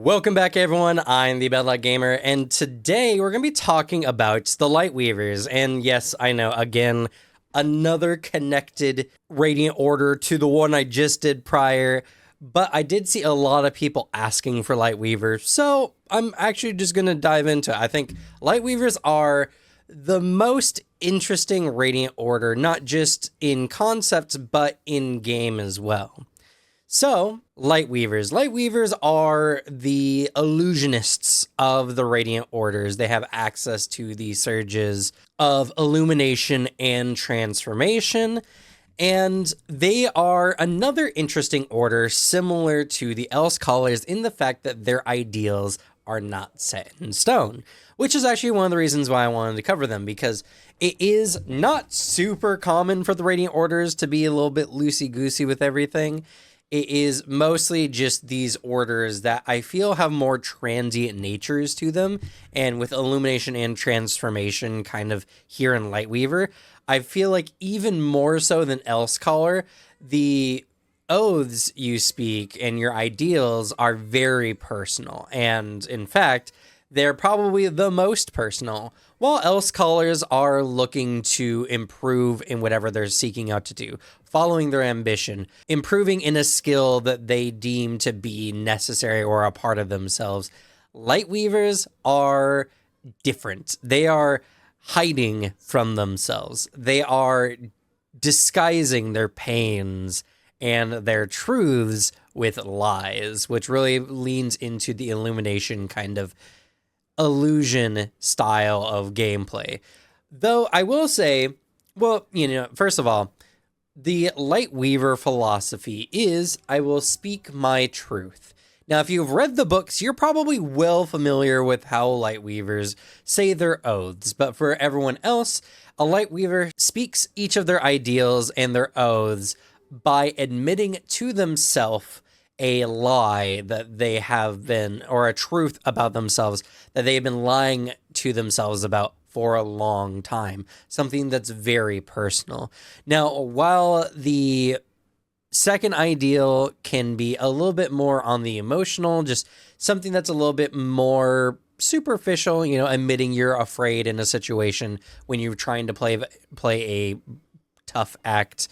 Welcome back, everyone. I'm the Bad Luck Gamer, and today we're going to be talking about the Lightweavers. And yes, I know, again, another connected Radiant Order to the one I just did prior, but I did see a lot of people asking for Lightweavers, so I'm actually just going to dive into it. I think Lightweavers are the most interesting Radiant Order, not just in concept, but in game as well. So, Lightweavers. Lightweavers are the illusionists of the Radiant Orders. They have access to the surges of illumination and transformation, and they are another interesting order similar to the Else Callers in the fact that their ideals are not set in stone, which is actually one of the reasons why I wanted to cover them, because it is not super common for the Radiant Orders to be a little bit loosey-goosey with everything. It is mostly just these orders that I feel have more transient natures to them. And with illumination and transformation kind of here in Lightweaver, I feel like even more so than Else Caller, the oaths you speak and your ideals are very personal. And in fact, they're probably the most personal, while Else Callers are looking to improve in whatever they're seeking out to do, following their ambition, improving in a skill that they deem to be necessary or a part of themselves. Lightweavers are different. They are hiding from themselves. They are disguising their pains and their truths with lies, which really leans into the Illumination kind of illusion style of gameplay. Though I will say, well, first of all, the Lightweaver philosophy is, I will speak my truth. Now, if you've read the books, you're probably well familiar with how Lightweavers say their oaths, but for everyone else, a Lightweaver speaks each of their ideals and their oaths by admitting to themselves a lie that they have been, or a truth about themselves that they've been lying to themselves about for a long time, something that's very personal. Now, while the second ideal can be a little bit more on the emotional, just something that's a little bit more superficial, admitting you're afraid in a situation when you're trying to play a tough act,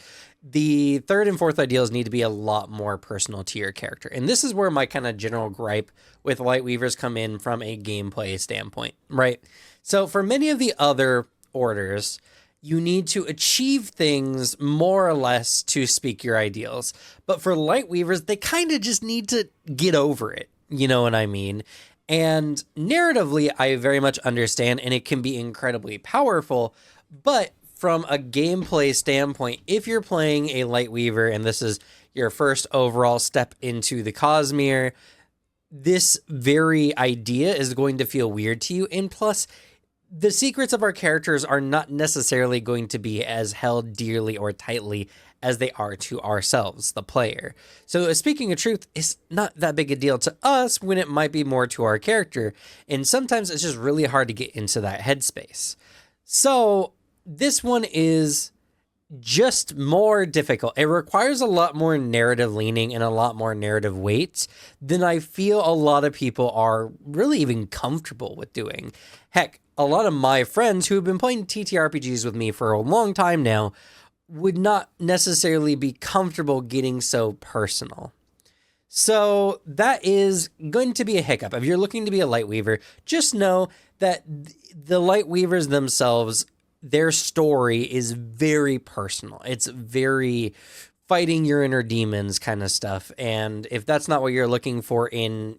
the third and fourth ideals need to be a lot more personal to your character. And this is where my kind of general gripe with Lightweavers come in from a gameplay standpoint, right? So for many of the other orders, you need to achieve things more or less to speak your ideals. But for Lightweavers, they kind of just need to get over it. You know what I mean? And narratively, I very much understand, and it can be incredibly powerful, but from a gameplay standpoint, if you're playing a Lightweaver and this is your first overall step into the Cosmere, this very idea is going to feel weird to you. And plus, the secrets of our characters are not necessarily going to be as held dearly or tightly as they are to ourselves, the player. So speaking of truth, it's not that big a deal to us when it might be more to our character. And sometimes it's just really hard to get into that headspace. So this one is just more difficult. It requires a lot more narrative leaning and a lot more narrative weight than I feel a lot of people are really even comfortable with doing. Heck, a lot of my friends who have been playing TTRPGs with me for a long time now would not necessarily be comfortable getting so personal. So that is going to be a hiccup. If you're looking to be a Lightweaver, just know that the Lightweavers themselves, their story is very personal. It's very fighting your inner demons kind of stuff. And if that's not what you're looking for in,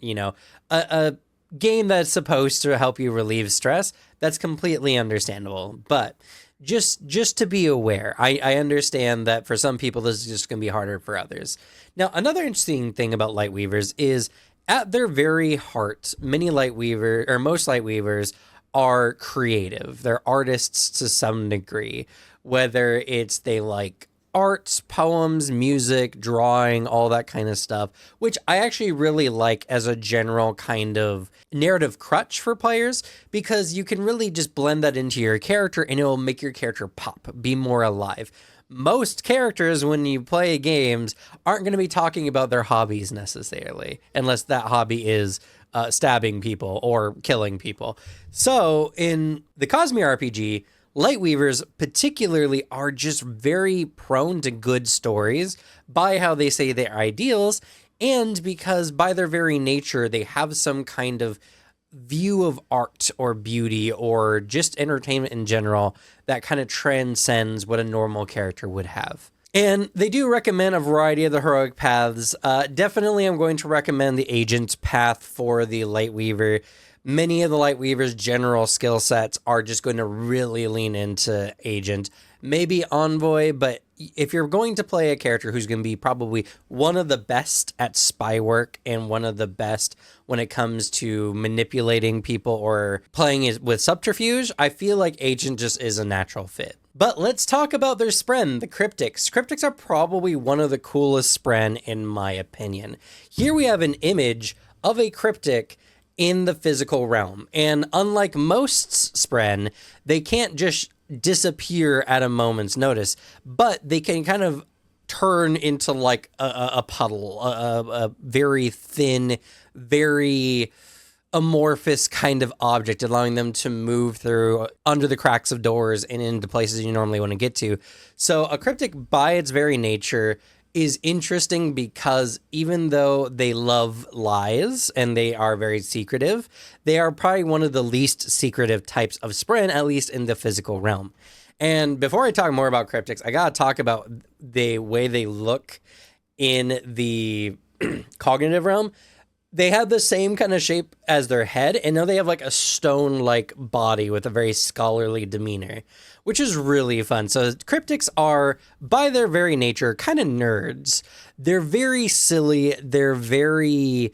a game that's supposed to help you relieve stress, that's completely understandable. But just to be aware, I understand that for some people, this is just going to be harder for others. Now, another interesting thing about Lightweavers is at their very heart, most Lightweavers are creative. They're artists to some degree, whether it's they like art, poems, music, drawing, all that kind of stuff, which I actually really like as a general kind of narrative crutch for players, because you can really just blend that into your character and it will make your character pop, be more alive. Most characters, when you play games, aren't going to be talking about their hobbies necessarily, unless that hobby is stabbing people or killing people. So in the Cosmere RPG, Lightweavers particularly are just very prone to good stories by how they say their ideals, and because by their very nature, they have some kind of view of art or beauty or just entertainment in general that kind of transcends what a normal character would have. And they do recommend a variety of the heroic paths. Definitely, I'm going to recommend the agent path for the Lightweaver. Many of the Lightweaver's general skill sets are just going to really lean into agent. Maybe envoy, but if you're going to play a character who's going to be probably one of the best at spy work and one of the best when it comes to manipulating people or playing with subterfuge, I feel like agent just is a natural fit. But let's talk about their spren, the Cryptics. Cryptics are probably one of the coolest spren in my opinion. Here we have an image of a Cryptic in the physical realm. And unlike most spren, they can't just disappear at a moment's notice, but they can kind of turn into like a puddle, a very thin, very amorphous kind of object, allowing them to move through under the cracks of doors and into places you normally want to get to. So a Cryptic, by its very nature, is interesting because even though they love lies and they are very secretive, they are probably one of the least secretive types of spren, at least in the physical realm. And before I talk more about Cryptics, I gotta talk about the way they look in the cognitive realm. They have the same kind of shape as their head, and now they have like a stone-like body with a very scholarly demeanor, which is really fun. So Cryptics are, by their very nature, kind of nerds. They're very silly. They're very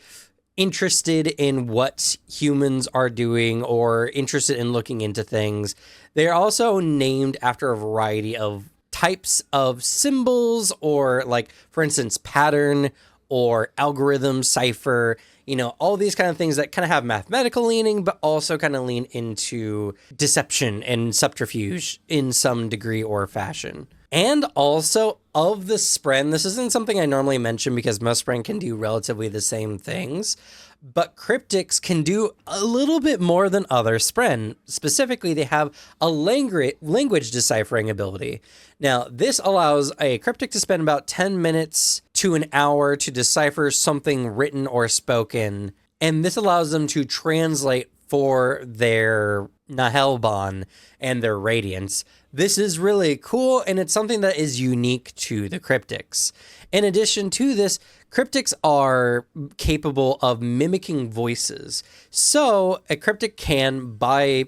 interested in what humans are doing or interested in looking into things. They're also named after a variety of types of symbols or, like, for instance, pattern or algorithm, cipher, you know, all these kind of things that kind of have mathematical leaning, but also kind of lean into deception and subterfuge in some degree or fashion. And also of the spren, this isn't something I normally mention because most spren can do relatively the same things, but Cryptics can do a little bit more than other spren. Specifically, they have a language deciphering ability. Now, this allows a Cryptic to spend about 10 minutes to an hour to decipher something written or spoken, and this allows them to translate for their Nahelbon and their Radiance. This is really cool, and it's something that is unique to the Cryptics. In addition to this, Cryptics are capable of mimicking voices. So a Cryptic can, by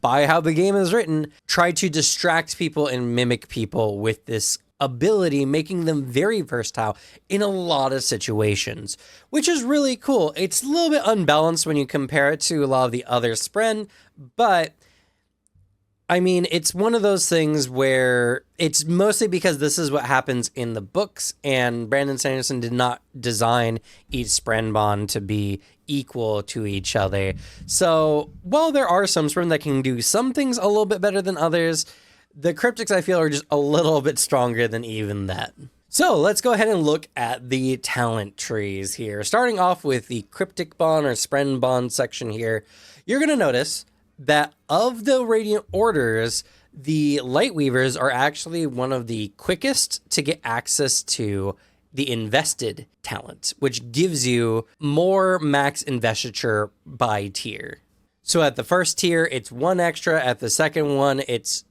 how the game is written, try to distract people and mimic people with this ability, making them very versatile in a lot of situations, which is really cool. It's a little bit unbalanced when you compare it to a lot of the other spren, but I mean, it's one of those things where it's mostly because this is what happens in the books, and Brandon Sanderson did not design each sprenbond to be equal to each other. So while there are some spren that can do some things a little bit better than others, the Cryptics, I feel, are just a little bit stronger than even that. So let's go ahead and look at the talent trees here. Starting off with the Cryptic Bond or Spren Bond section here, you're going to notice that of the Radiant Orders, the Lightweavers are actually one of the quickest to get access to the invested talent, which gives you more max investiture by tier. So at the first tier, it's 1 extra. At the second one, it's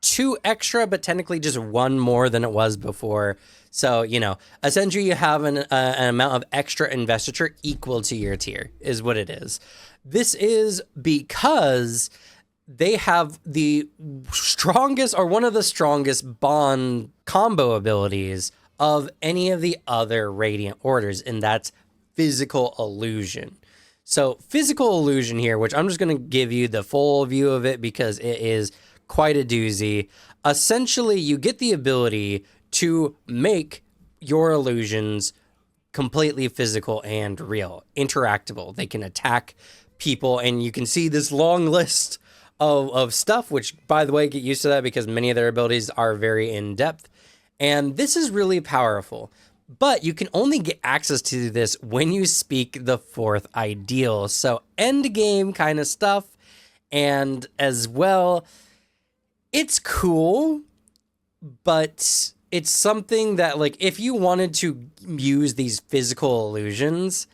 2 extra, but technically just 1 more than it was before. So, you know, essentially you have an amount of extra investiture equal to your tier is what it is. This is because they have the strongest or one of the strongest bond combo abilities of any of the other Radiant Orders, and that's physical illusion. So physical illusion here, which I'm just going to give you the full view of it because it is quite a doozy. Essentially, you get the ability to make your illusions completely physical and real, interactable. They can attack people, and you can see this long list of stuff, which, by the way, get used to that because many of their abilities are very in-depth. And this is really powerful But you can only get access to this when you speak the fourth ideal. So end game kind of stuff. And as well, it's cool, but it's something that, like, if you wanted to use these physical illusions,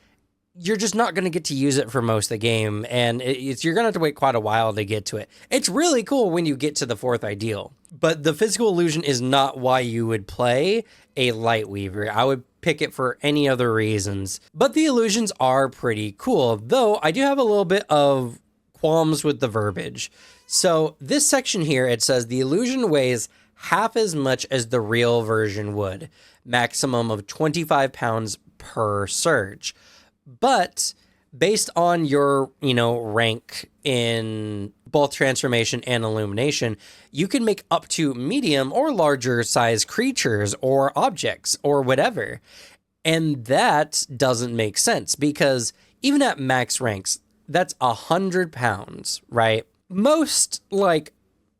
you're just not going to get to use it for most of the game, and you're going to have to wait quite a while to get to it. It's really cool when you get to the fourth ideal, but the physical illusion is not why you would play a Lightweaver. I would pick it for any other reasons, but the illusions are pretty cool, though I do have a little bit of qualms with the verbiage. So this section here, it says the illusion weighs half as much as the real version would, maximum of 25 pounds per surge. But based on your, rank in both transformation and illumination, you can make up to medium or larger size creatures or objects or whatever. And that doesn't make sense because even at max ranks, that's 100 pounds, right? Most,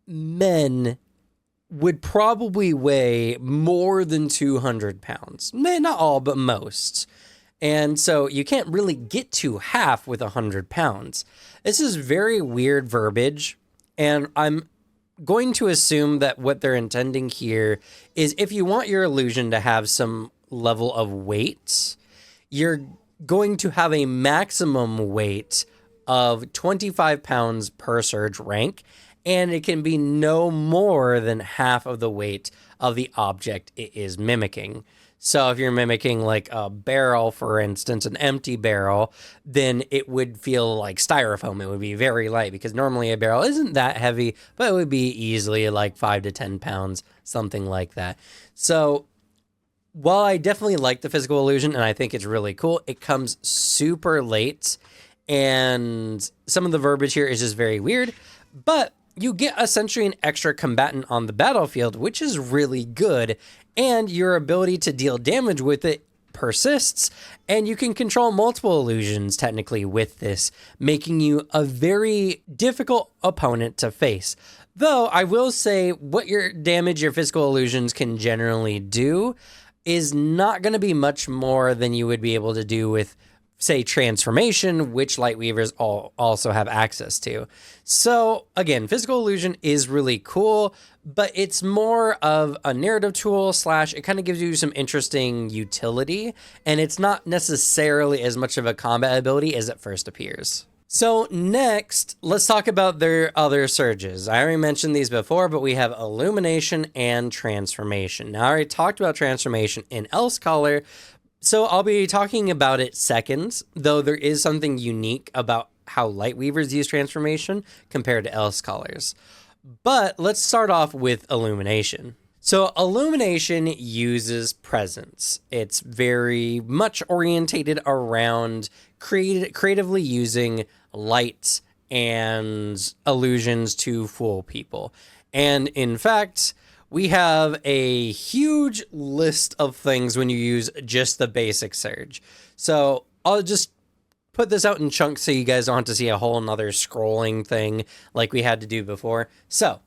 men would probably weigh more than 200 pounds. Not all, but most. And so you can't really get to half with 100 pounds. This is very weird verbiage, and I'm going to assume that what they're intending here is if you want your illusion to have some level of weight, you're going to have a maximum weight of 25 pounds per surge rank, and it can be no more than half of the weight of the object it is mimicking. So if you're mimicking like a barrel, for instance, an empty barrel, then it would feel like styrofoam. It would be very light because normally a barrel isn't that heavy, but it would be easily like 5 to 10 pounds, something like that. So while I definitely like the physical illusion and I think it's really cool, it comes super late and some of the verbiage here is just very weird, but you get essentially an extra combatant on the battlefield, which is really good, and your ability to deal damage with it persists, and you can control multiple illusions technically with this, making you a very difficult opponent to face. Though I will say what your physical illusions can generally do is not going to be much more than you would be able to do with, say, transformation, which Lightweavers also have access to. So again, physical illusion is really cool, but it's more of a narrative tool / it kind of gives you some interesting utility, and it's not necessarily as much of a combat ability as it first appears. So next, let's talk about their other surges. I already mentioned these before, but we have Illumination and Transformation. Now, I already talked about Transformation in Else Color, so I'll be talking about it second, though there is something unique about how Lightweavers use transformation compared to Else Colors. But let's start off with Illumination. So Illumination uses presence. It's very much orientated around creatively using light and illusions to fool people. And in fact, we have a huge list of things when you use just the basic surge. So I'll just put this out in chunks so you guys don't have to see a whole nother scrolling thing like we had to do before. So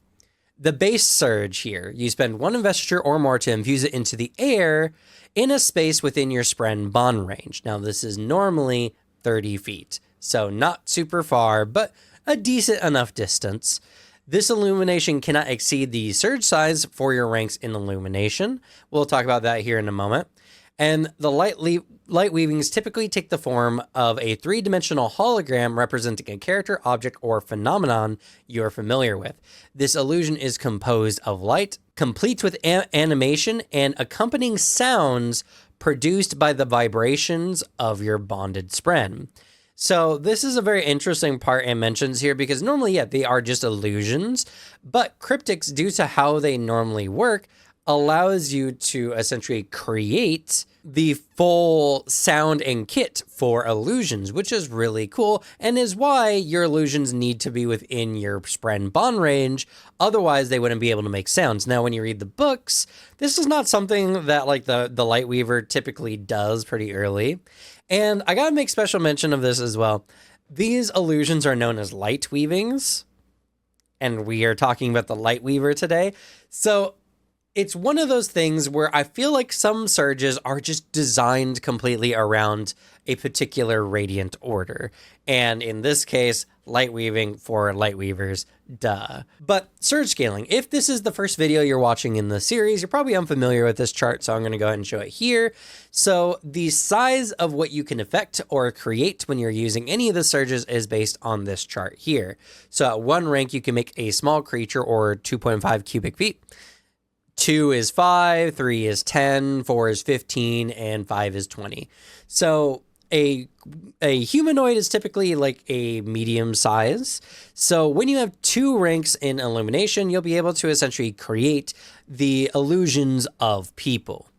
the base surge here, you spend 1 investiture or more to infuse it into the air in a space within your Spren bond range. Now this is normally 30 feet, so not super far, but a decent enough distance. This illumination cannot exceed the surge size for your ranks in illumination. We'll talk about that here in a moment. And the light weavings typically take the form of a 3-dimensional hologram representing a character, object, or phenomenon you're familiar with. This illusion is composed of light, complete with animation and accompanying sounds produced by the vibrations of your bonded Spren. So this is a very interesting part it mentions here because normally, they are just illusions, but Cryptics, due to how they normally work, allows you to essentially create the full sound and kit for illusions, which is really cool and is why your illusions need to be within your Spren bond range. Otherwise, they wouldn't be able to make sounds. Now, when you read the books, this is not something that like the Lightweaver typically does pretty early. And I gotta make special mention of this as well. These illusions are known as light weavings, and we are talking about the Lightweaver today. So It's one of those things where I feel like some surges are just designed completely around a particular radiant order. And in this case, light weaving for Lightweavers, duh. But surge scaling, if this is the first video you're watching in the series, you're probably unfamiliar with this chart, so I'm going to go ahead and show it here. So the size of what you can affect or create when you're using any of the surges is based on this chart here. So at 1 rank, you can make a small creature or 2.5 cubic feet. 2 is 5, 3 is 10, 4 is 15, and 5 is 20. So a humanoid is typically like a medium size. So when you have 2 ranks in Illumination, you'll be able to essentially create the illusions of people.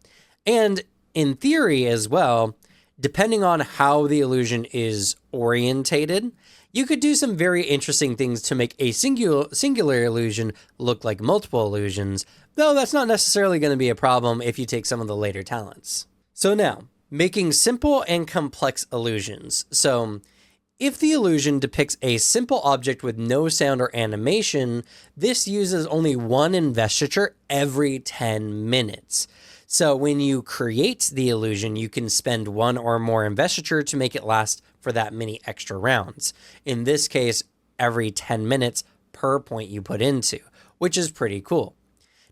And in theory as well, depending on how the illusion is orientated, you could do some very interesting things to make a singular illusion look like multiple illusions, though that's not necessarily going to be a problem if you take some of the later talents. So now, making simple and complex illusions. So if the illusion depicts a simple object with no sound or animation, this uses only 1 investiture every 10 minutes. So when you create the illusion, you can spend 1 or more investiture to make it last for that many extra rounds. In this case, every 10 minutes per point you put into, which is pretty cool.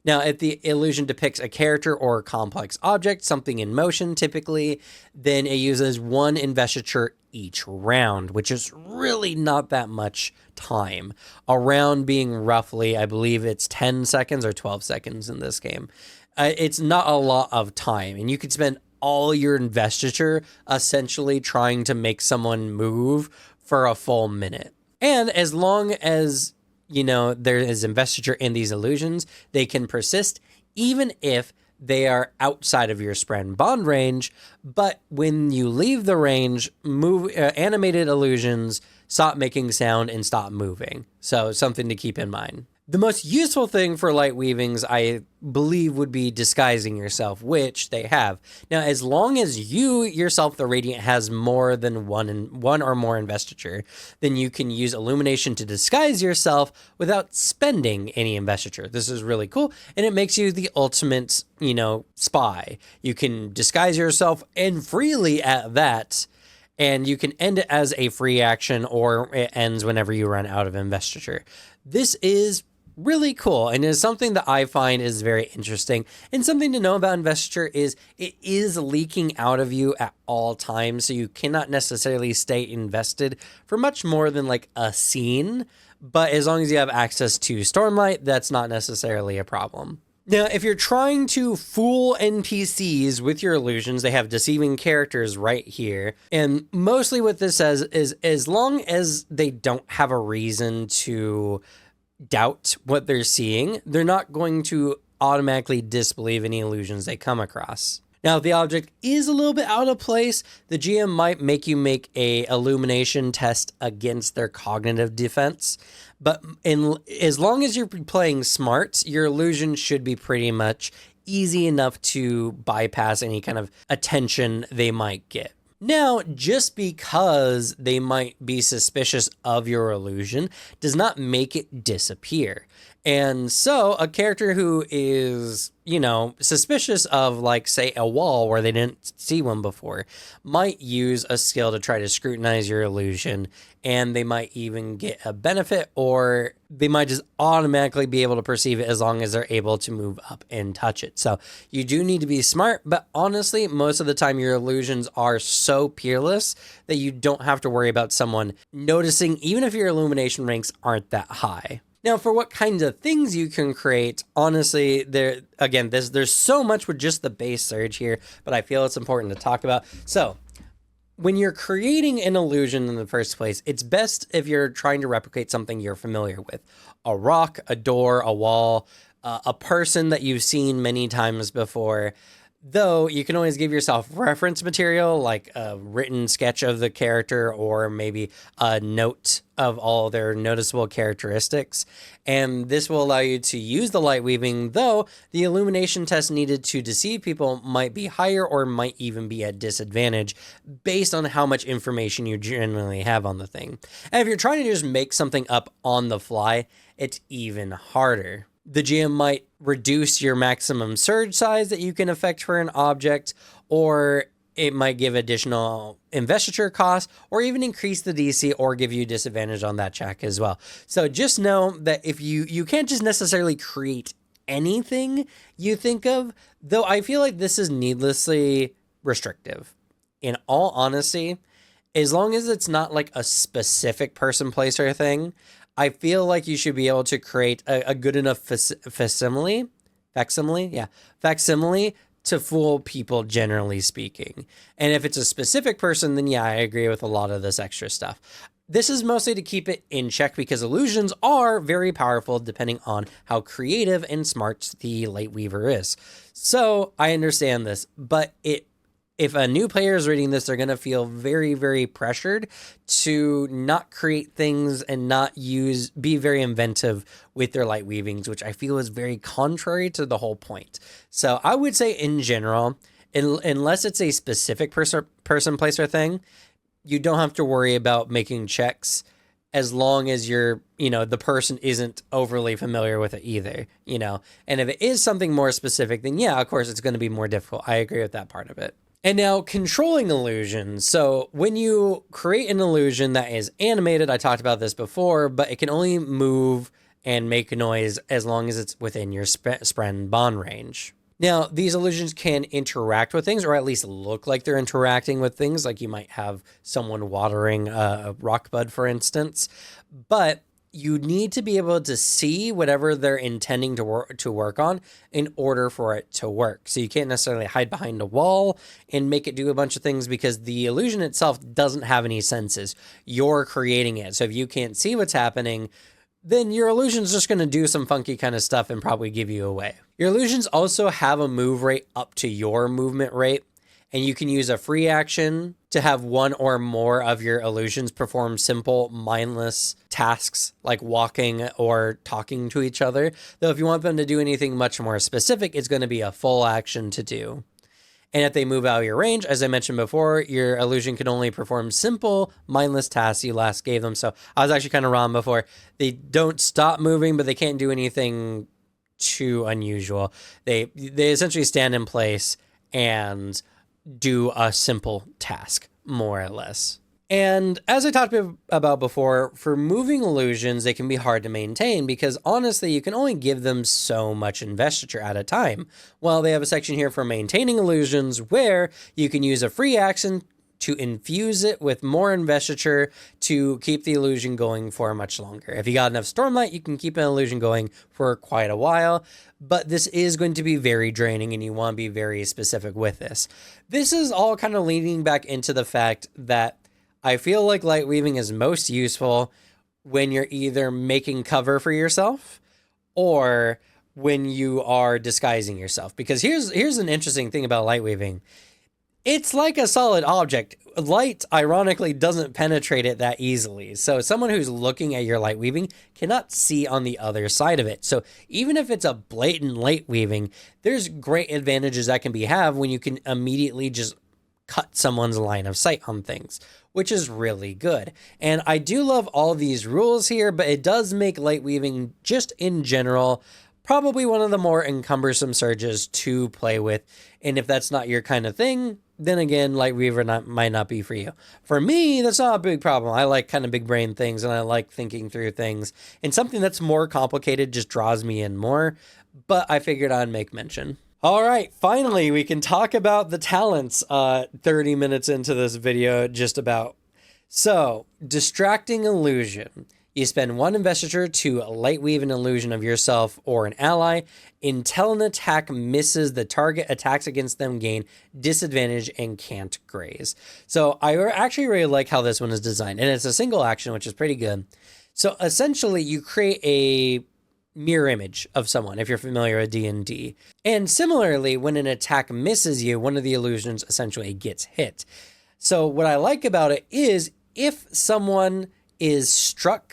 Now, if the illusion depicts a character or a complex object, something in motion typically, then it uses 1 investiture each round, which is really not that much time. A round being roughly, I believe it's 10 seconds or 12 seconds in this game. It's not a lot of time, and you could spend all your investiture essentially trying to make someone move for a full minute. And as long as, you know, there is investiture in these illusions, they can persist even if they are outside of your spread and bond range. But when you leave the range, animated illusions stop making sound and stop moving. So something to keep in mind. The most useful thing for light weavings, I believe, would be disguising yourself, which they have. Now, as long as you yourself, the Radiant, has more than one or more investiture, then you can use Illumination to disguise yourself without spending any investiture. This is really cool, and it makes you the ultimate, spy. You can disguise yourself, and freely at that, and you can end it as a free action, or it ends whenever you run out of investiture. This is really cool, and is something that I find is very interesting. And something to know about investiture is it is leaking out of you at all times, so you cannot necessarily stay invested for much more than like a scene. But as long as you have access to Stormlight, that's not necessarily a problem. Now, if you're trying to fool NPCs with your illusions, they have deceiving characters right here. And mostly what this says is as long as they don't have a reason to doubt what they're seeing, they're not going to automatically disbelieve any illusions they come across. Now, if the object is a little bit out of place, the GM might make you make a illumination test against their cognitive defense. But as long as you're playing smart, your illusion should be pretty much easy enough to bypass any kind of attention they might get. Now, just because they might be suspicious of your illusion does not make it disappear. And so a character who is, suspicious of, like, say, a wall where they didn't see one before might use a skill to try to scrutinize your illusion, and they might even get a benefit, or they might just automatically be able to perceive it as long as they're able to move up and touch it. So you do need to be smart, but honestly, most of the time your illusions are so peerless that you don't have to worry about someone noticing, even if your illumination ranks aren't that high. Now, for what kinds of things you can create, honestly, there's so much with just the base surge here, but I feel it's important to talk about. So, when you're creating an illusion in the first place, it's best if you're trying to replicate something you're familiar with. A rock, a door, a wall, a person that you've seen many times before. Though you can always give yourself reference material, like a written sketch of the character or maybe a note of all their noticeable characteristics. And this will allow you to use the light weaving, though the illumination test needed to deceive people might be higher or might even be at disadvantage based on how much information you generally have on the thing. And if you're trying to just make something up on the fly, it's even harder. The GM might reduce your maximum surge size that you can affect for an object, or it might give additional investiture costs, or even increase the DC or give you disadvantage on that check as well. So just know that if you can't just necessarily create anything you think of, though I feel like this is needlessly restrictive. In all honesty, as long as it's not like a specific person, place, or thing, I feel like you should be able to create a good enough facsimile to fool people, generally speaking. And if it's a specific person, then yeah, I agree with a lot of this extra stuff. This is mostly to keep it in check because illusions are very powerful depending on how creative and smart the Lightweaver is. So I understand this, but if a new player is reading this, they're going to feel very, very pressured to not create things and be very inventive with their light weavings, which I feel is very contrary to the whole point. So I would say in general, unless it's a specific person, place, or thing, you don't have to worry about making checks as long as the person isn't overly familiar with it either, And if it is something more specific, then yeah, of course, it's going to be more difficult. I agree with that part of it. And now controlling illusions. So when you create an illusion that is animated, I talked about this before, but it can only move and make noise as long as it's within your spren bond range. Now, these illusions can interact with things, or at least look like they're interacting with things, like you might have someone watering a rock bud, for instance, but you need to be able to see whatever they're intending to work on in order for it to work. So you can't necessarily hide behind a wall and make it do a bunch of things because the illusion itself doesn't have any senses. You're creating it. So if you can't see what's happening, then your illusion's just going to do some funky kind of stuff and probably give you away. Your illusions also have a move rate up to your movement rate, and you can use a free action to have one or more of your illusions perform simple, mindless tasks like walking or talking to each other. Though if you want them to do anything much more specific, it's going to be a full action to do. And if they move out of your range, as I mentioned before, your illusion can only perform simple, mindless tasks you last gave them. So I was actually kind of wrong before. They don't stop moving, but they can't do anything too unusual. They essentially stand in place and do a simple task, more or less. And as I talked about before, for moving illusions, they can be hard to maintain because honestly, you can only give them so much investiture at a time. Well, they have a section here for maintaining illusions where you can use a free action to infuse it with more investiture to keep the illusion going for much longer. If you got enough Stormlight, you can keep an illusion going for quite a while, but this is going to be very draining and you want to be very specific with this. This is all kind of leading back into the fact that I feel like light weaving is most useful when you're either making cover for yourself or when you are disguising yourself. Because here's an interesting thing about light weaving. It's like a solid object. Light, ironically, doesn't penetrate it that easily. So someone who's looking at your light weaving cannot see on the other side of it. So even if it's a blatant light weaving, there's great advantages that can be had when you can immediately just cut someone's line of sight on things, which is really good. And I do love all these rules here, but it does make light weaving just in general probably one of the more encumbersome surges to play with. And if that's not your kind of thing, then again, Lightweaver might not be for you. For me, that's not a big problem. I like kind of big brain things and I like thinking through things. And something that's more complicated just draws me in more. But I figured I'd make mention. All right, finally, we can talk about the talents 30 minutes into this video, just about. So, distracting illusion. You spend one investiture to lightweave an illusion of yourself or an ally until an attack misses. The target attacks against them gain disadvantage and can't graze. So I actually really like how this one is designed, and it's a single action, which is pretty good. So essentially, you create a mirror image of someone, if you're familiar with D&D. And similarly, when an attack misses you, one of the illusions essentially gets hit. So what I like about it is if someone is struck,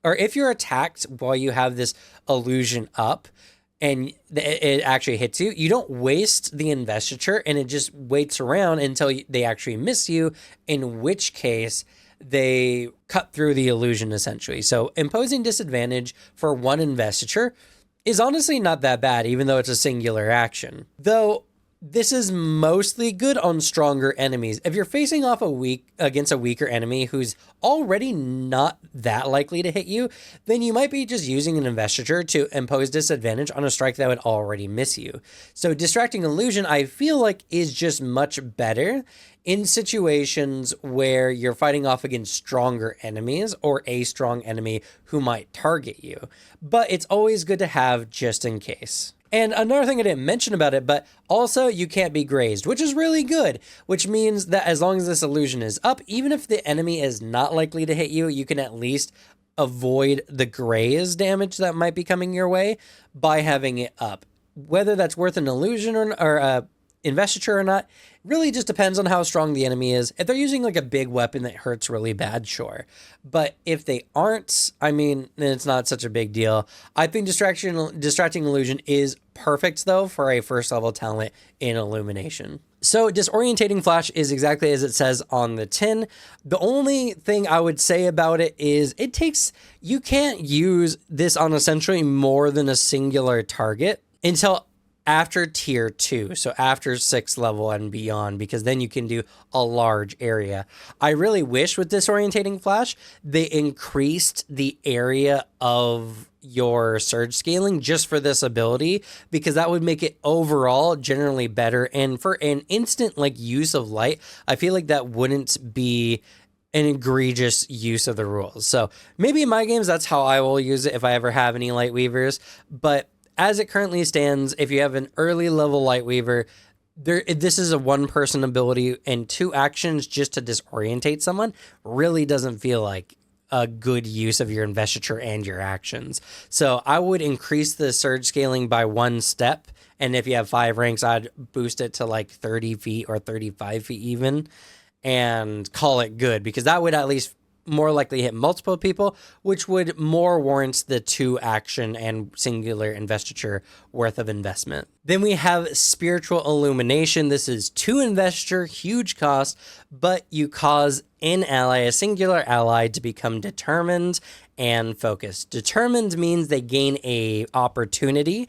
or if you're attacked while you have this illusion up and it actually hits you, you don't waste the investiture and it just waits around until they actually miss you, in which case they cut through the illusion essentially. So imposing disadvantage for one investiture is honestly not that bad, even though it's a singular action. Though, this is mostly good on stronger enemies. If you're facing off against a weaker enemy who's already not that likely to hit you, then you might be just using an investiture to impose disadvantage on a strike that would already miss you. So distracting illusion, I feel like, is just much better in situations where you're fighting off against stronger enemies or a strong enemy who might target you. But it's always good to have just in case. And another thing I didn't mention about it, but also you can't be grazed, which is really good, which means that as long as this illusion is up, even if the enemy is not likely to hit you, you can at least avoid the graze damage that might be coming your way by having it up. Whether that's worth an illusion or investiture or not, really just depends on how strong the enemy is. If they're using like a big weapon that hurts really bad, sure. But if they aren't, I mean, then it's not such a big deal. I think distracting illusion is perfect though for a first level talent in Illumination. So disorientating flash is exactly as it says on the tin. The only thing I would say about it is you can't use this on essentially more than a singular target until after tier 2, so after 6th level and beyond, because then you can do a large area. I really wish with disorientating flash, they increased the area of your surge scaling just for this ability, because that would make it overall generally better. And for an instant like use of light, I feel like that wouldn't be an egregious use of the rules. So maybe in my games, that's how I will use it if I ever have any Lightweavers. But as it currently stands, if you have an early level Lightweaver, this is a one-person ability, and 2 actions just to disorientate someone really doesn't feel like a good use of your investiture and your actions. So I would increase the surge scaling by 1 step, and if you have 5 ranks, I'd boost it to like 30 feet or 35 feet even, and call it good, because that would at least more likely hit multiple people, which would more warrant the 2 action and singular investiture worth of investment. Then we have spiritual illumination. This is 2 investiture, huge cost, but you cause an ally, a singular ally, to become determined and focused. Determined means they gain a opportunity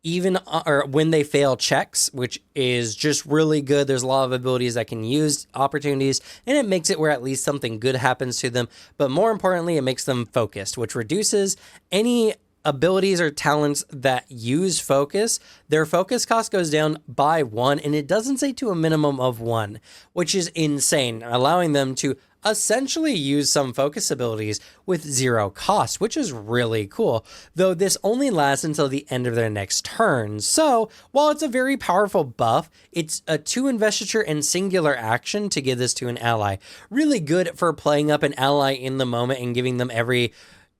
even or when they fail checks, which is just really good. There's a lot of abilities that can use opportunities, and it makes it where at least something good happens to them. But more importantly, it makes them focused, which reduces any abilities or talents that use focus. Their focus cost goes down by 1, and it doesn't say to a minimum of 1, which is insane, allowing them to essentially use some focus abilities with 0 cost, which is really cool, though this only lasts until the end of their next turn. So while it's a very powerful buff, it's a 2 investiture and singular action to give this to an ally. Really good for playing up an ally in the moment and giving them every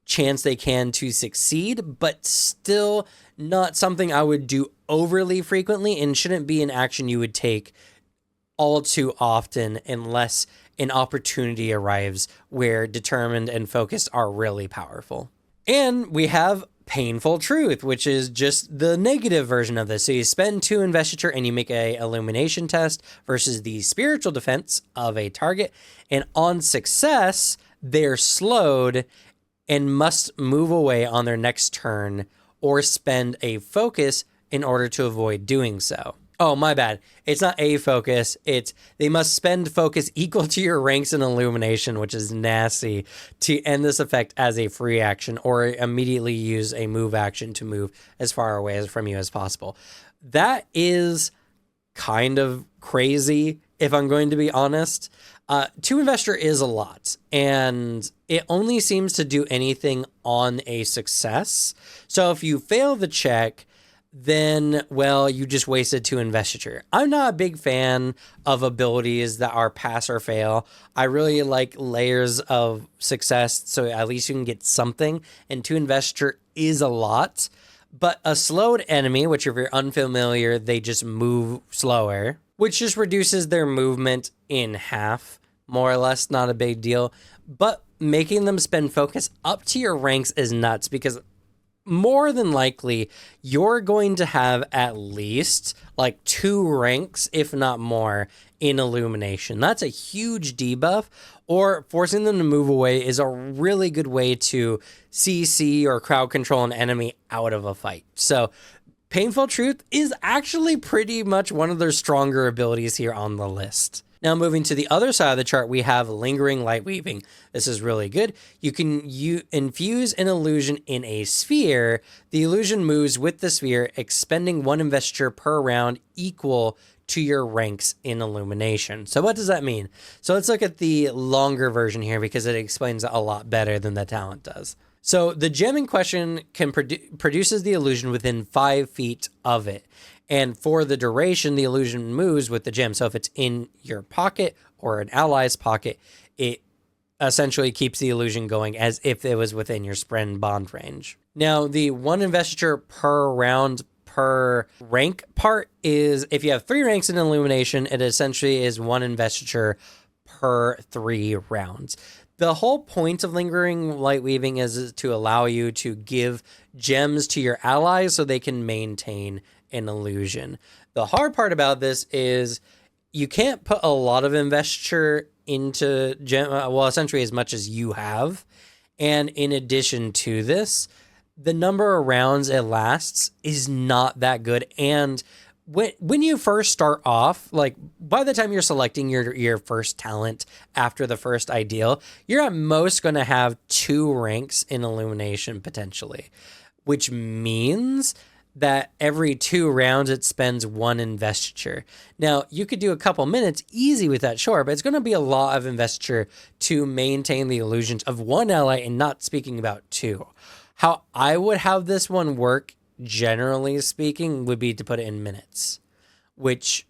chance they can to succeed, but still not something I would do overly frequently, and shouldn't be an action you would take all too often unless an opportunity arrives where determined and focused are really powerful. And we have painful truth, which is just the negative version of this. So you spend 2 investiture and you make a illumination test versus the spiritual defense of a target, and on success they're slowed and must move away on their next turn or spend a focus in order to avoid doing so. Oh, my bad. It's not a focus. It's they must spend focus equal to your ranks in Illumination, which is nasty, to end this effect as a free action, or immediately use a move action to move as far away from you as possible. That is kind of crazy, if I'm going to be honest. 2 investor is a lot, and it only seems to do anything on a success. So if you fail the check, then, well, you just wasted 2 investiture. I'm not a big fan of abilities that are pass or fail. I really like layers of success, so at least you can get something, and 2 investiture is a lot. But a slowed enemy, which if you're unfamiliar, they just move slower, which just reduces their movement in half, more or less, not a big deal. But making them spend focus up to your ranks is nuts, because more than likely, you're going to have at least like 2 ranks, if not more, in Illumination. That's a huge debuff, or forcing them to move away is a really good way to CC or crowd control an enemy out of a fight. So Painful Truth is actually pretty much one of their stronger abilities here on the list. Now moving to the other side of the chart, we have Lingering Lightweaving. This is really good. You can infuse an illusion in a sphere. The illusion moves with the sphere, expending 1 investiture per round equal to your ranks in Illumination. So what does that mean? So let's look at the longer version here because it explains it a lot better than the talent does. So the gem in question can produces the illusion within 5 feet of it. And for the duration, the illusion moves with the gem. So if it's in your pocket or an ally's pocket, it essentially keeps the illusion going as if it was within your Spren bond range. Now, the 1 investiture per round per rank part is, if you have 3 ranks in Illumination, it essentially is 1 investiture per 3 rounds. The whole point of Lingering Lightweaving is to allow you to give gems to your allies so they can maintain an illusion. The hard part about this is you can't put a lot of investiture into gem, well, essentially as much as you have. And in addition to this, the number of rounds it lasts is not that good. And when you first start off, like by the time you're selecting your first talent after the first ideal, you're at most going to have 2 ranks in Illumination potentially, which means that every 2 rounds it spends 1 investiture. Now, you could do a couple minutes easy with that, sure, but it's going to be a lot of investiture to maintain the illusions of 1 ally, and not speaking about 2. How I would have this one work, generally speaking, would be to put it in minutes, which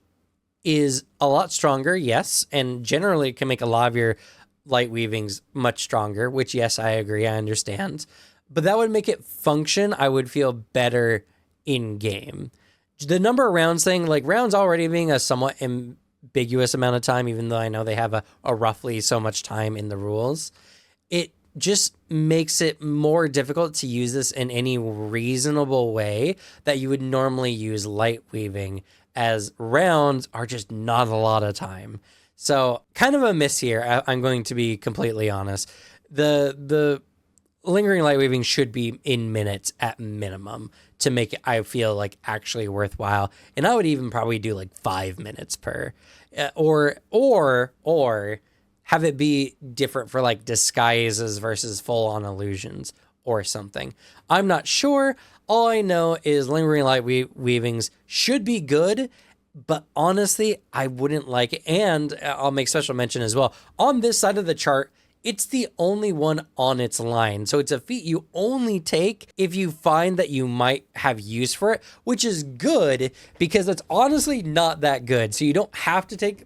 is a lot stronger, yes, and generally can make a lot of your light weavings much stronger, which, yes, I agree, I understand. But that would make it function, I would feel, better in game. The number of rounds thing, like rounds already being a somewhat ambiguous amount of time, even though I know they have a roughly so much time in the rules, it just makes it more difficult to use this in any reasonable way that you would normally use light weaving, as rounds are just not a lot of time. So kind of a miss here, I'm going to be completely honest. The Lingering Lightweaving should be in minutes at minimum to make it, I feel like, actually worthwhile. And I would even probably do like 5 minutes per, or have it be different for like disguises versus full-on illusions or something. I'm not sure. All I know is Lingering Lightweavings should be good, but honestly, I wouldn't like it. And I'll make special mention as well. On this side of the chart, it's the only one on its line. So it's a feat you only take if you find that you might have use for it, which is good because it's honestly not that good. So you don't have to take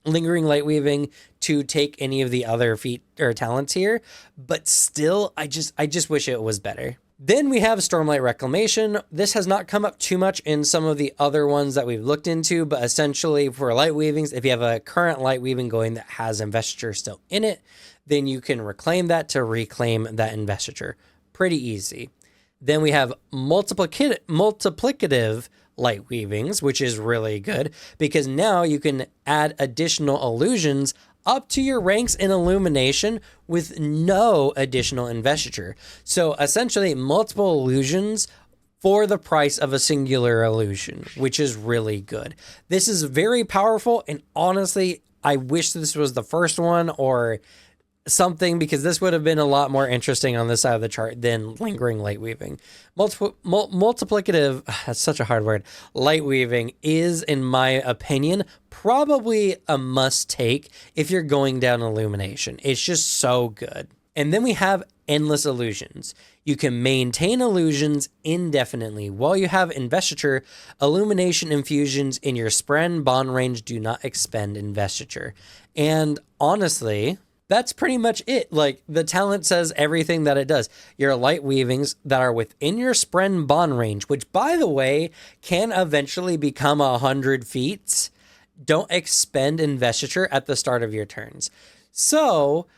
Lingering Lightweaving to take any of the other feat or talents here, but still, I just wish it was better. Then we have Stormlight Reclamation. This has not come up too much in some of the other ones that we've looked into, but essentially for light weavings, if you have a current light weaving going that has investiture still in it, then you can reclaim that to reclaim that investiture. Pretty easy. Then we have multiplicative light weavings, which is really good because now you can add additional illusions up to your ranks in Illumination with no additional investiture. So essentially multiple illusions for the price of a singular illusion, which is really good. This is very powerful, and honestly, I wish this was the first one or something, because this would have been a lot more interesting on this side of the chart than Lingering Lightweaving. Multiplicative, that's such a hard word, Lightweaving is, in my opinion, probably a must take if you're going down Illumination. It's just so good. And then we have Endless Illusions. You can maintain illusions indefinitely. While you have investiture, Illumination infusions in your Spren bond range do not expend investiture. And honestly, that's pretty much it. Like, the talent says everything that it does. Your light weavings that are within your Spren bond range, which, by the way, can eventually become 100 feet, don't expend investiture at the start of your turns. So,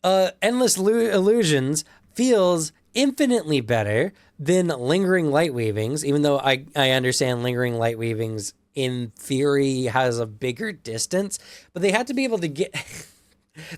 Endless Illusions feels infinitely better than Lingering Light Weavings, even though I understand Lingering Light Weavings in theory has a bigger distance, but they have to be able to get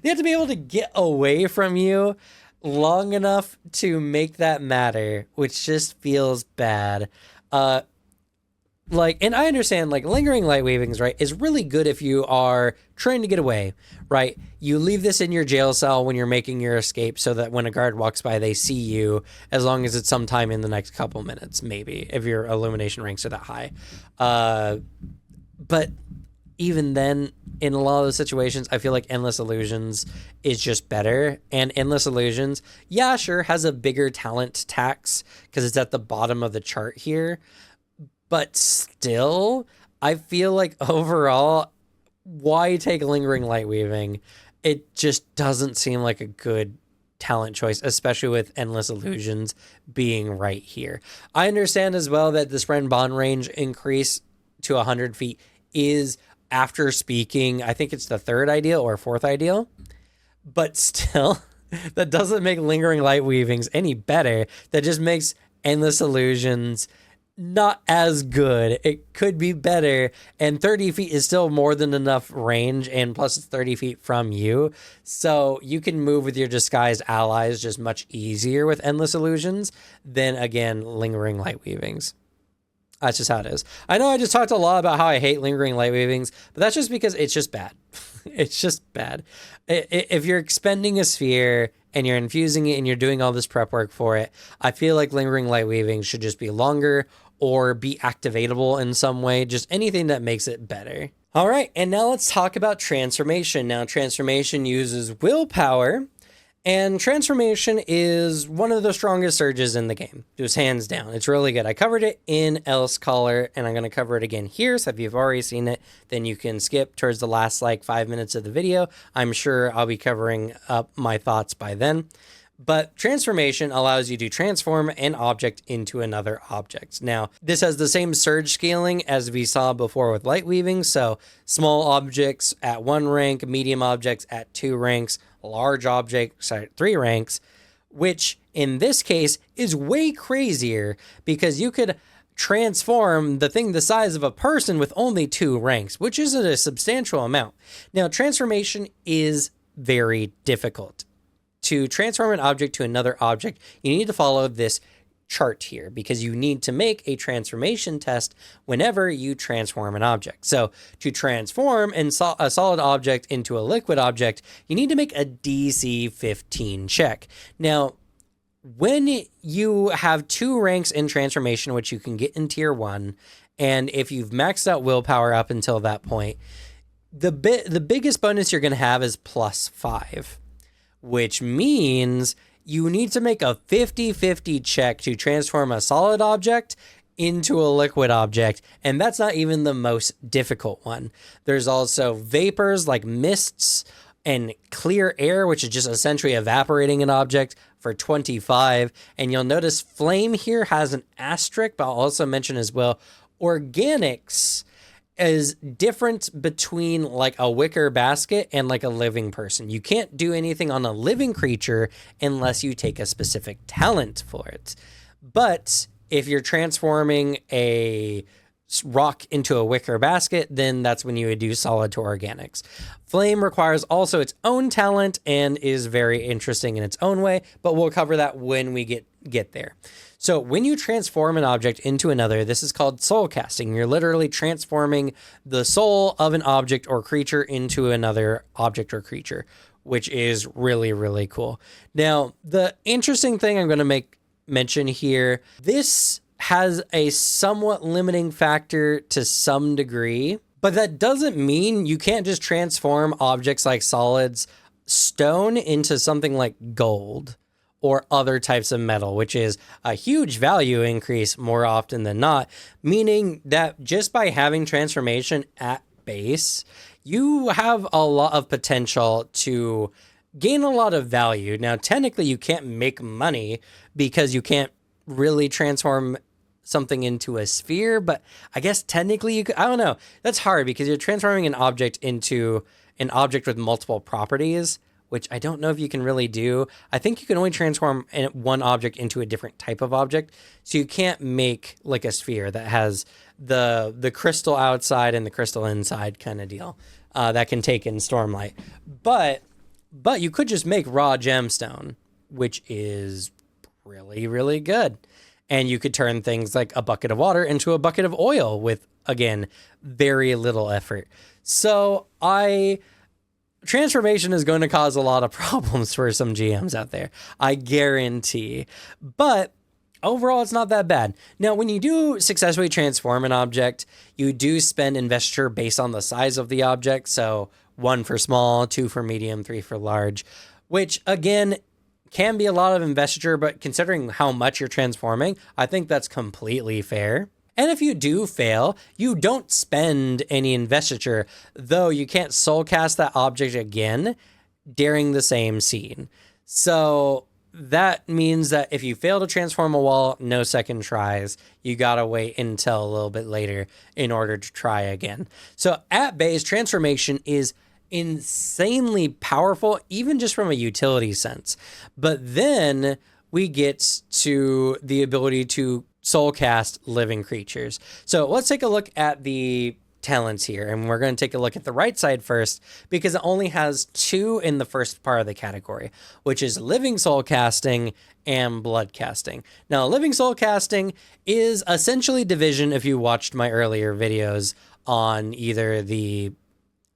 they have to be able to get away from you long enough to make that matter, which just feels bad. And I understand, like, lingering light weavings, right, is really good if you are trying to get away, right? You leave this in your jail cell when you're making your escape so that when a guard walks by, they see you, as long as it's sometime in the next couple minutes, maybe, if your illumination ranks are that high. But even then, in a lot of those situations, I feel like Endless Illusions is just better. And Endless Illusions, yeah, sure, has a bigger talent tax because it's at the bottom of the chart here. But still, I feel like overall, why take Lingering Light Weaving? It just doesn't seem like a good talent choice, especially with Endless Illusions being right here. I understand as well that the spread and bond range increase to 100 feet is, after speaking, I think it's the third ideal or fourth ideal. But still, that doesn't make Lingering Light Weavings any better. That just makes Endless Illusions not as good. It could be better, and 30 feet is still more than enough range, and plus it's 30 feet from you, so you can move with your disguised allies just much easier with Endless Illusions than, again, Lingering Light Weavings. That's just how it is. I know I just talked a lot about how I hate Lingering Light Weavings, but that's just because it's just bad. It's just bad. If you're expending a sphere and you're infusing it and you're doing all this prep work for it, I feel like Lingering Light Weaving should just be longer or be activatable in some way, just anything that makes it better. All right, and now let's talk about Transformation. Now, Transformation uses willpower, and Transformation is one of the strongest surges in the game, just hands down. It's really good. I covered it in El Scholar, and I'm going to cover it again here, so if you've already seen it, then you can skip towards the last, 5 minutes of the video. I'm sure I'll be covering up my thoughts by then. But Transformation allows you to transform an object into another object. Now, this has the same surge scaling as we saw before with light weaving. So small objects at 1 rank, medium objects at 2 ranks, large objects at 3 ranks, which in this case is way crazier because you could transform the thing the size of a person with only 2 ranks, which isn't a substantial amount. Now, Transformation is very difficult. To transform an object to another object, you need to follow this chart here because you need to make a transformation test whenever you transform an object. So to transform a solid object into a liquid object, you need to make a DC 15 check. Now, when you have 2 ranks in transformation, which you can get in tier 1, and if you've maxed out willpower up until that point, the biggest bonus you're going to have is +5. Which means you need to make a 50-50 check to transform a solid object into a liquid object, and that's not even the most difficult one. There's also vapors like mists and clear air, which is just essentially evaporating an object, for 25. And you'll notice flame here has an asterisk, but I'll also mention as well, organics is different between like a wicker basket and like a living person. You can't do anything on a living creature unless you take a specific talent for it. But if you're transforming a rock into a wicker basket, then that's when you would do solid to organics. Flame requires also its own talent and is very interesting in its own way, but we'll cover that when we get there. So when you transform an object into another, this is called soulcasting. You're literally transforming the soul of an object or creature into another object or creature, which is really, really cool. Now, the interesting thing I'm going to mention here, this has a somewhat limiting factor to some degree, but that doesn't mean you can't just transform objects like solids, stone into something like gold or other types of metal, which is a huge value increase more often than not, meaning that just by having transformation at base, you have a lot of potential to gain a lot of value. Now, technically, you can't make money because you can't really transform something into a sphere, but I guess technically you could, I don't know. That's hard because you're transforming an object into an object with multiple properties, which I don't know if you can really do. I think you can only transform one object into a different type of object. So you can't make like a sphere that has the crystal outside and the crystal inside kind of deal that can take in Stormlight. But you could just make raw gemstone, which is really, really good. And you could turn things like a bucket of water into a bucket of oil with, again, very little effort. So transformation is going to cause a lot of problems for some GMs out there, I guarantee. But overall, it's not that bad. Now, when you do successfully transform an object, you do spend investiture based on the size of the object. So 1 for small, 2 for medium, 3 for large, which again can be a lot of investiture, but considering how much you're transforming, I think that's completely fair. And if you do fail, you don't spend any investiture, though you can't soulcast that object again during the same scene. So that means that if you fail to transform a wall, no second tries. You gotta wait until a little bit later in order to try again. So at base, transformation is insanely powerful, even just from a utility sense. But then we get to the ability to soulcast living creatures. So let's take a look at the talents here, and we're going to take a look at the right side first because it only has 2 in the first part of the category, which is living soulcasting and blood casting. Now, living soulcasting is essentially division if you watched my earlier videos on either the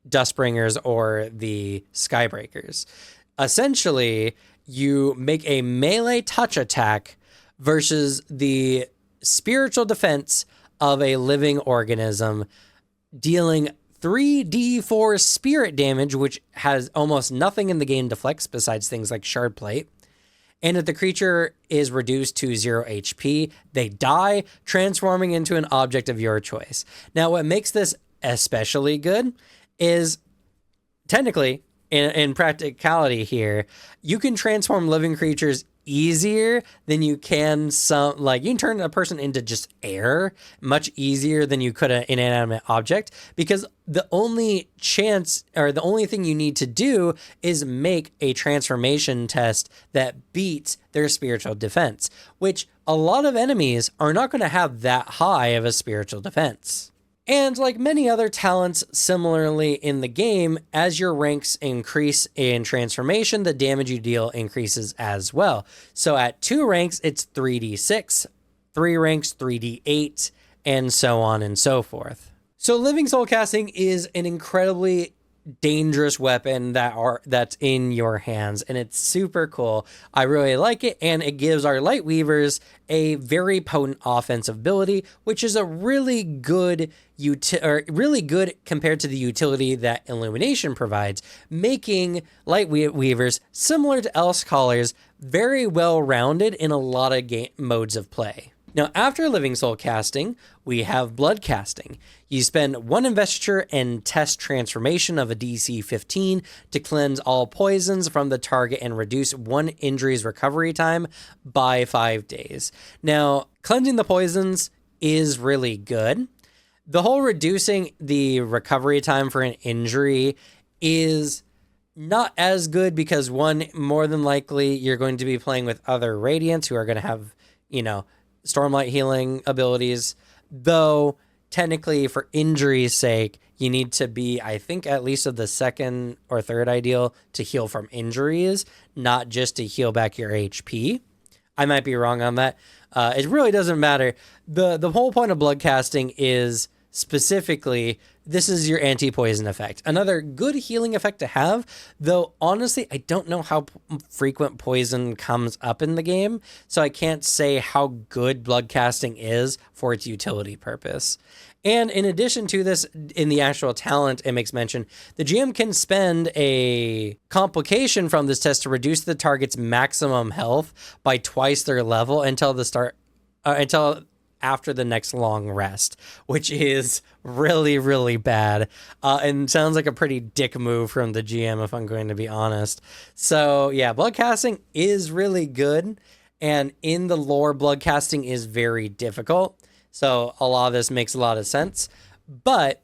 Dustbringers or the Skybreakers. Essentially, you make a melee touch attack versus the spiritual defense of a living organism, dealing 3d4 spirit damage, which has almost nothing in the game to flex besides things like shard plate. And if the creature is reduced to 0 HP, they die, transforming into an object of your choice. Now, what makes this especially good is technically, in practicality here, you can transform living creatures easier than you can you can turn a person into just air much easier than you could an inanimate object, because the only thing you need to do is make a transformation test that beats their spiritual defense, which a lot of enemies are not going to have that high of a spiritual defense. And like many other talents similarly in the game, as your ranks increase in transformation, the damage you deal increases as well. So at 2 ranks, it's 3d6, 3 ranks, 3d8, and so on and so forth. So living soulcasting is an incredibly dangerous weapon that's in your hands, and it's super cool. I really like it, and it gives our Lightweavers a very potent offensive ability, which is a really good compared to the utility that Illumination provides, making Lightweavers similar to Else Callers, very well rounded in a lot of modes of play. Now, after living soulcasting, we have blood casting. You spend 1 investiture and test transformation of a DC 15 to cleanse all poisons from the target and reduce 1 injury's recovery time by 5 days. Now, cleansing the poisons is really good. The whole reducing the recovery time for an injury is not as good because, 1, more than likely, you're going to be playing with other Radiants who are going to have, Stormlight healing abilities, though technically for injury's sake, you need to be, I think, at least of the 2nd or 3rd ideal to heal from injuries, not just to heal back your HP. I might be wrong on that. It really doesn't matter. The whole point of blood casting is specifically, this is your anti-poison effect. Another good healing effect to have, though honestly, I don't know how frequent poison comes up in the game, so I can't say how good blood casting is for its utility purpose. And in addition to this, in the actual talent, it makes mention, the GM can spend a complication from this test to reduce the target's maximum health by twice their level until after the next long rest, which is really, really bad. And sounds like a pretty dick move from the GM, if I'm going to be honest. So yeah, blood casting is really good. And in the lore, blood casting is very difficult. So a lot of this makes a lot of sense. But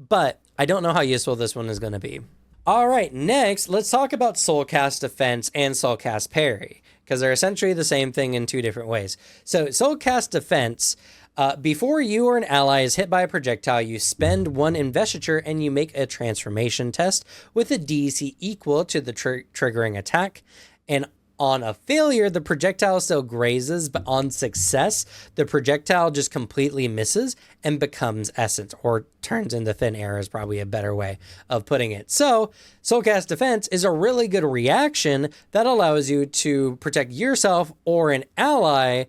I don't know how useful this one is going to be. All right, next, let's talk about Soulcast Defense and Soulcast Parry, because they're essentially the same thing in two different ways. So Soulcast Defense, before you or an ally is hit by a projectile, you spend one investiture and you make a transformation test with a DC equal to the triggering attack. And on a failure, the projectile still grazes, but on success, the projectile just completely misses and becomes essence, or turns into thin air is probably a better way of putting it. So, Soulcast Defense is a really good reaction that allows you to protect yourself or an ally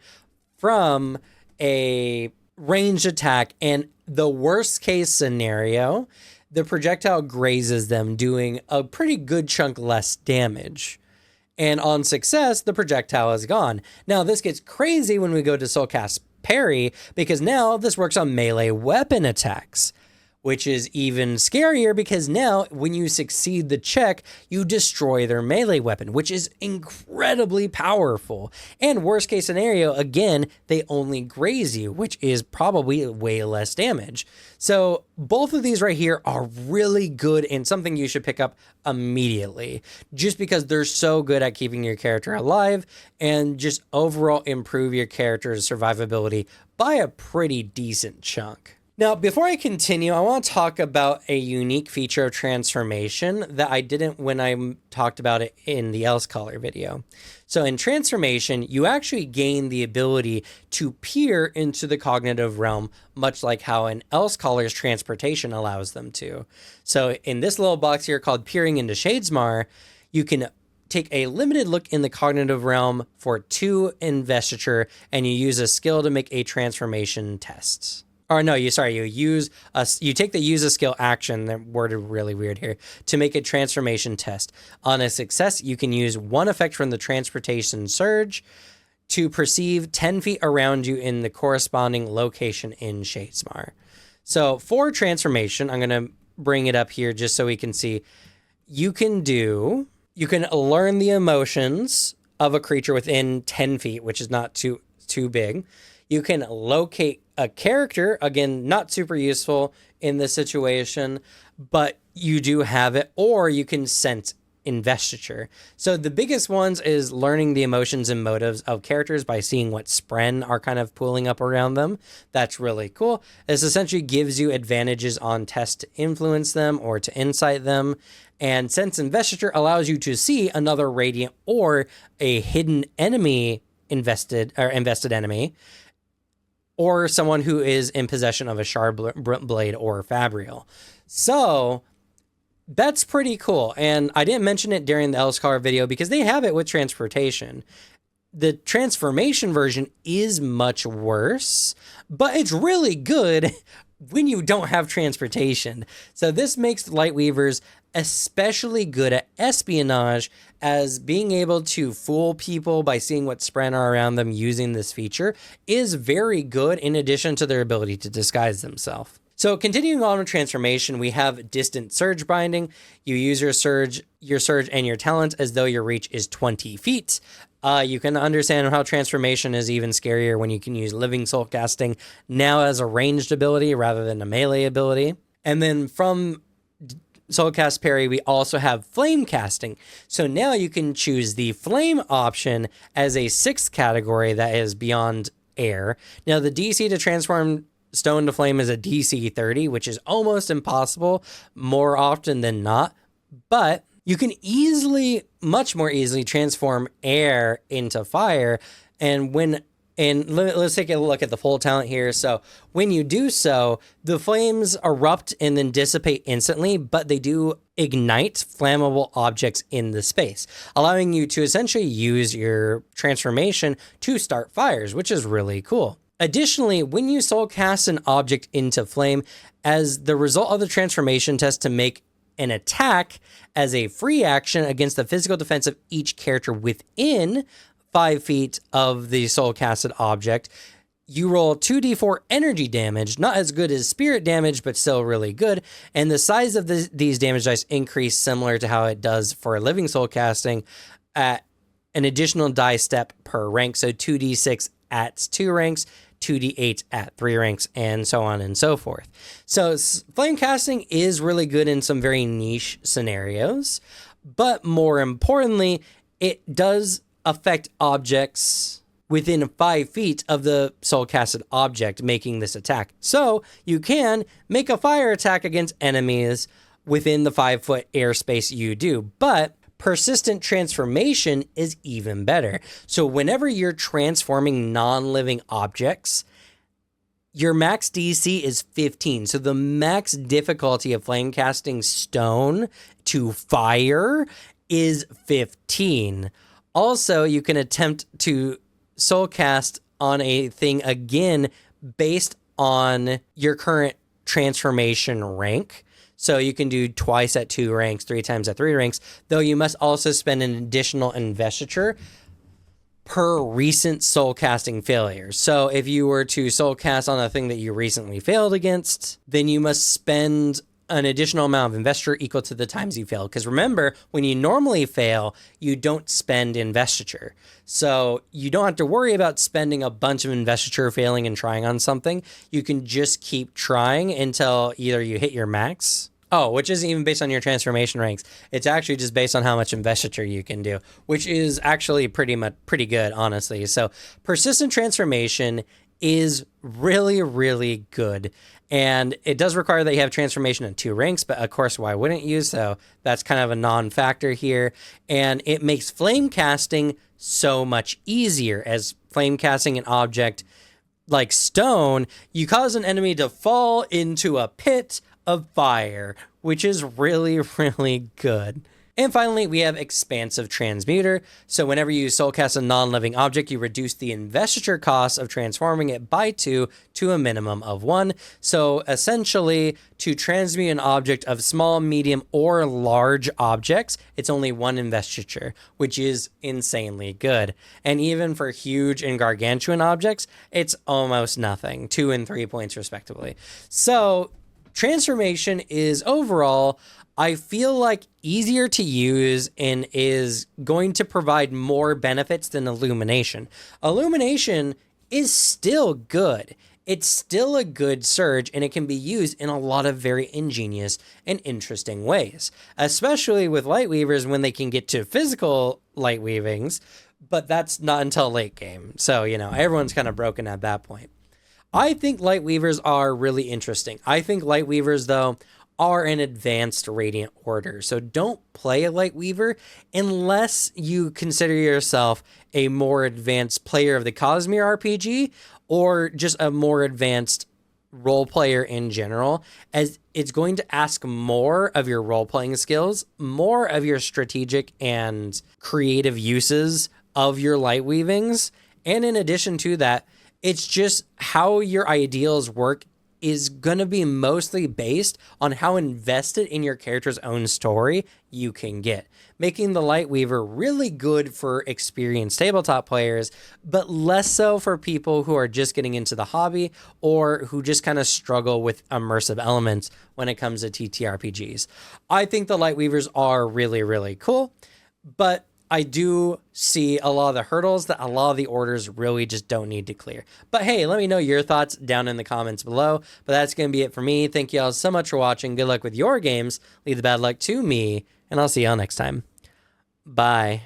from a ranged attack. And the worst case scenario, the projectile grazes them, doing a pretty good chunk less damage. And on success, the projectile is gone. Now, this gets crazy when we go to Soulcast Parry, because now this works on melee weapon attacks, which is even scarier because now when you succeed the check, you destroy their melee weapon, which is incredibly powerful. And worst case scenario, again, they only graze you, which is probably way less damage. So both of these right here are really good and something you should pick up immediately, just because they're so good at keeping your character alive and just overall improve your character's survivability by a pretty decent chunk. Now, before I continue, I want to talk about a unique feature of transformation that I didn't when I talked about it in the Else Caller video. So in transformation, you actually gain the ability to peer into the cognitive realm, much like how an Else Caller's transportation allows them to. So in this little box here called Peering into Shadesmar, you can take a limited look in the cognitive realm for 2 investiture, and you use a skill to make a transformation test. Or no, you take the use a skill action, they're worded really weird here, to make a transformation test. On a success, you can use one effect from the transportation surge to perceive 10 feet around you in the corresponding location in Shadesmar. So for transformation, I'm going to bring it up here just so we can see. You can learn the emotions of a creature within 10 feet, which is not too big. You can locate a character, again, not super useful in this situation, but you do have it, or you can sense investiture. So the biggest ones is learning the emotions and motives of characters by seeing what spren are kind of pooling up around them. That's really cool. This essentially gives you advantages on tests to influence them or to insight them. And sense investiture allows you to see another radiant or a hidden enemy invested enemy, or someone who is in possession of a shard blade or fabrial. So that's pretty cool. And I didn't mention it during the Elskar video because they have it with transportation. The transformation version is much worse, but it's really good when you don't have transportation. So this makes Lightweavers especially good at espionage, as being able to fool people by seeing what spren are around them using this feature is very good, in addition to their ability to disguise themselves. So continuing on with transformation, we have distant surge binding. You use your surge and your talents as though your reach is 20 feet. You can understand how transformation is even scarier when you can use living soul casting now as a ranged ability rather than a melee ability. And then from Soulcast Parry, we also have flame casting. So now you can choose the flame option as a 6th category that is beyond air. Now the DC to transform stone to flame is a DC 30, which is almost impossible more often than not, but you can much more easily transform air into fire. And let's take a look at the full talent here. So when you do so, the flames erupt and then dissipate instantly, but they do ignite flammable objects in the space, allowing you to essentially use your transformation to start fires, which is really cool. Additionally, when you soul cast an object into flame, as the result of the transformation test, to make an attack as a free action against the physical defense of each character within 5 feet of the soul casted object, you roll 2d4 energy damage, not as good as spirit damage, but still really good. And the size of these damage dice increase similar to how it does for living soul casting at an additional die step per rank. So 2d6 at 2 ranks, 2d8 at 3 ranks, and so on and so forth. So flame casting is really good in some very niche scenarios, but more importantly, it does affect objects within 5 feet of the soul casted object making this attack. So you can make a fire attack against enemies within the 5-foot airspace you do, but persistent transformation is even better. So whenever you're transforming non-living objects, your max DC is 15. So the max difficulty of flame casting stone to fire is 15. Also, you can attempt to soul cast on a thing again based on your current transformation rank. So you can do twice at 2 ranks, 3 times at 3 ranks, though you must also spend an additional investiture per recent soul casting failure. So if you were to soul cast on a thing that you recently failed against, then you must spend an additional amount of investiture equal to the times you failed. Because remember, when you normally fail, you don't spend investiture. So you don't have to worry about spending a bunch of investiture failing and trying on something. You can just keep trying until either you hit your max. Oh, which isn't even based on your transformation ranks. It's actually just based on how much investiture you can do, which is actually pretty good, honestly. So persistent transformation is really, really good. And it does require that you have transformation in 2 ranks, but of course, why wouldn't you? So that's kind of a non-factor here. And it makes flame casting so much easier, as flame casting an object like stone, you cause an enemy to fall into a pit of fire, which is really, really good. And finally, we have Expansive Transmuter. So whenever you soulcast a non-living object, you reduce the investiture cost of transforming it by 2 to a minimum of 1. So essentially, to transmute an object of small, medium, or large objects, it's only 1 investiture, which is insanely good. And even for huge and gargantuan objects, it's almost nothing, 2 and 3 points respectively. So transformation is overall, I feel like, easier to use and is going to provide more benefits than Illumination. Illumination is still good. It's still a good surge, and it can be used in a lot of very ingenious and interesting ways, especially with Lightweavers when they can get to physical light weavings, but that's not until late game. So, everyone's kind of broken at that point. I think Lightweavers are really interesting. I think Lightweavers, though, are an advanced Radiant Order. So don't play a Lightweaver unless you consider yourself a more advanced player of the Cosmere RPG or just a more advanced role player in general, as it's going to ask more of your role-playing skills, more of your strategic and creative uses of your light weavings. And in addition to that, it's just how your ideals work is going to be mostly based on how invested in your character's own story you can get, making the Lightweaver really good for experienced tabletop players, but less so for people who are just getting into the hobby or who just kind of struggle with immersive elements when it comes to TTRPGs. I think the Lightweavers are really, really cool, but I do see a lot of the hurdles that a lot of the orders really just don't need to clear. But hey, let me know your thoughts down in the comments below. But that's going to be it for me. Thank you all so much for watching. Good luck with your games. Leave the bad luck to me, and I'll see y'all next time. Bye.